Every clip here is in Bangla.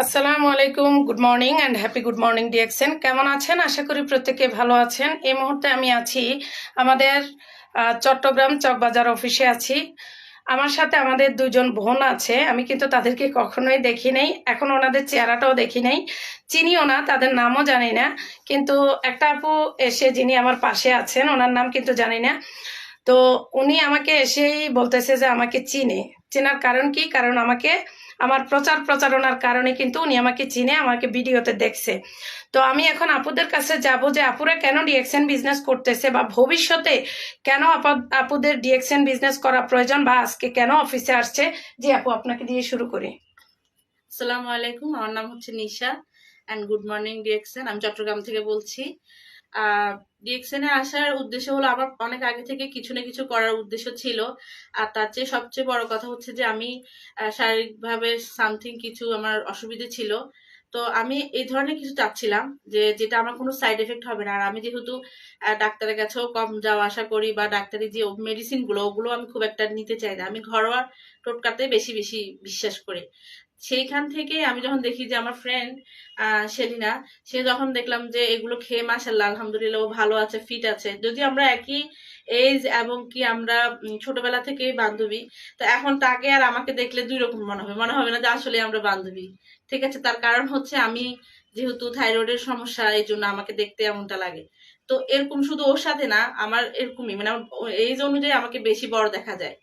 আসসালামু আলাইকুম, good morning and happy good morning DXN. কেমন আছেন? আশা করি প্রত্যেকে ভালো আছেন। এই মুহূর্তে আমি আছি আমাদের চট্টগ্রাম চকবাজার অফিসে আছি। আমার সাথে আমাদের দুজন বোন আছে। আমি কিন্তু তাদেরকে কখনোই দেখি নাই, এখন ওনাদের চেহারাটাও দেখি নাই, চিনিও না, তাদের নামও জানি না। কিন্তু একটা আপু এসে যিনি আমার পাশে আছেন, ওনার নাম কিন্তু জানি না। তো উনি আমাকে এসেই বলতেছে যে আমাকে চিনে। চেনার কারণ কি? কারণ আমাকে আমার প্রচারণার কারণে কিন্তু উনি আমাকে চিনে, আমাকে ভিডিওতে দেখছে। তো আমি এখন আপুদের কাছে যাব যে আপুরা কেন ডিএক্সএন বিজনেস করতেছে, বা ভবিষ্যতে কেন আপুদের ডিএক্সএন বিজনেস করা প্রয়োজন, বা আজকে কেন অফিসে আসছে। জি আপু, আপনাকে দিয়ে শুরু করি। আসসালামু আলাইকুম, আমার নাম হচ্ছে নিশা অ্যান্ড গুড মর্নিং ডিএক্সএন। আমি চট্টগ্রাম থেকে বলছি। ডিএক্সএন এ আসার উদ্দেশ্য হলো আমার অনেক আগে থেকে কিছু না কিছু করার উদ্দেশ্য ছিল। আর তার চেয়ে সবচেয়ে বড় কথা হচ্ছে যে আমি শারীরিকভাবে সামথিং কিছু আমার অসুবিধে ছিল। তো আমি এই ধরনের কিছু চাচ্ছিলাম যে যেটা আমার কোনো সাইড এফেক্ট হবে না। আর আমি যেহেতু ডাক্তারের কাছেও কম যাওয়া আসা করি, বা ডাক্তারি যে মেডিসিন গুলো ওগুলো আমি খুব একটা নিতে চাই না, আমি ঘরোয়া টোটকাতে বেশি বেশি বিশ্বাস করি। সেইখান থেকে আমি যখন দেখি যে আমার ফ্রেন্ড সেলিনা, সে যখন দেখলাম যে এগুলো খেয়ে মাশাআল্লাহ আলহামদুলিল্লাহ ও ভালো আছে, ফিট আছে, যদি আমরা একই এজ এবং কি আমরা ছোটবেলা থেকে বান্ধবী, তো এখন তাকে আর আমাকে দেখলে দুই রকম মনে হবে না যে আসলে আমরা বান্ধবী। ঠিক আছে, তার কারণ হচ্ছে আমি যেহেতু থাইরয়েডের সমস্যা, এই জন্য আমাকে দেখতে এমনটা লাগে। তো এরকম শুধু ওর সাথে না, আমার এরকমই মানে এজ অনুযায়ী আমাকে বেশি বড় দেখা যায়।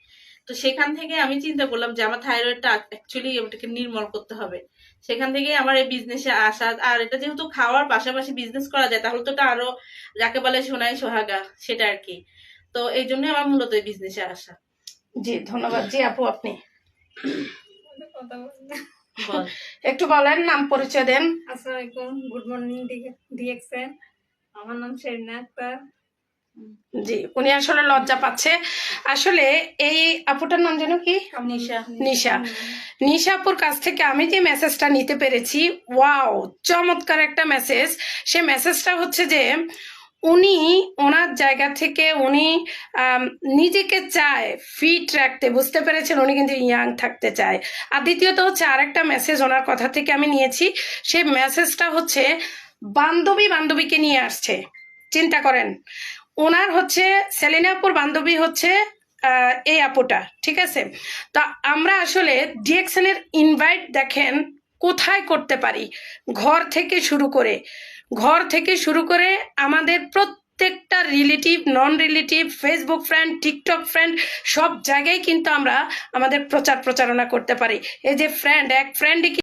তো সেখান থেকে আমি চিন্তা করলাম যে আমার থাইরয়েডটা অ্যাকচুয়ালি ওটাকে নির্মূল করতে হবে। সেখান থেকে আমার এই বিজনেসে আসা। আর এটা যেহেতু খাওয়ার পাশাপাশি বিজনেস করা যায়, তাহলে তো এটা আরো যাকে বলে সোনাই সোহাগা, সেটা আর কি। তো এই জন্য আমার মূলত এই বিজনেসে আসা। জি ধন্যবাদ। জি আপু, আপনি বল। একটু বলেন, নাম পরিচয় দেন। আসসালামু আলাইকুম, গুড মর্নিং ডিএক্সএন। আমার নাম শেরিনা আক্তার। জি, উনি আসলে লজ্জা পাচ্ছে। আসলে এই আপুটার নাম যেন কি? নিশা। নিশা। নিশা আপুর কাছ থেকে আমি যে মেসেজটা নিতে পেরেছি, ওয়াও, চমৎকার একটা মেসেজ। সে মেসেজটা হচ্ছে যে উনি ওনার জায়গা থেকে উনি নিজেকে চায় ফিট রাখতে, বুঝতে পেরেছেন, উনি কিন্তু ইয়াং থাকতে চায়। আর দ্বিতীয়ত হচ্ছে আরেকটা মেসেজ ওনার কথা থেকে আমি নিয়েছি। সেই মেসেজটা হচ্ছে বান্ধবীকে নিয়ে আসছে। চিন্তা করেন, ওনার হচ্ছে সেলিনাপুর বান্ধবী হচ্ছে এই আপুটা, ঠিক আছে। তা আমরা আসলে ডিএক্সএন এর ইনভাইট দেখেন কোথায় করতে পারি। ঘর থেকে শুরু করে আমাদের প্রত্যেকটা relative, non relative, Facebook friend, TikTok friend, সব জায়গায় কিন্তু আমরা আমাদের প্রচারণা করতে পারি। এই যে এক ফ্রেন্ডই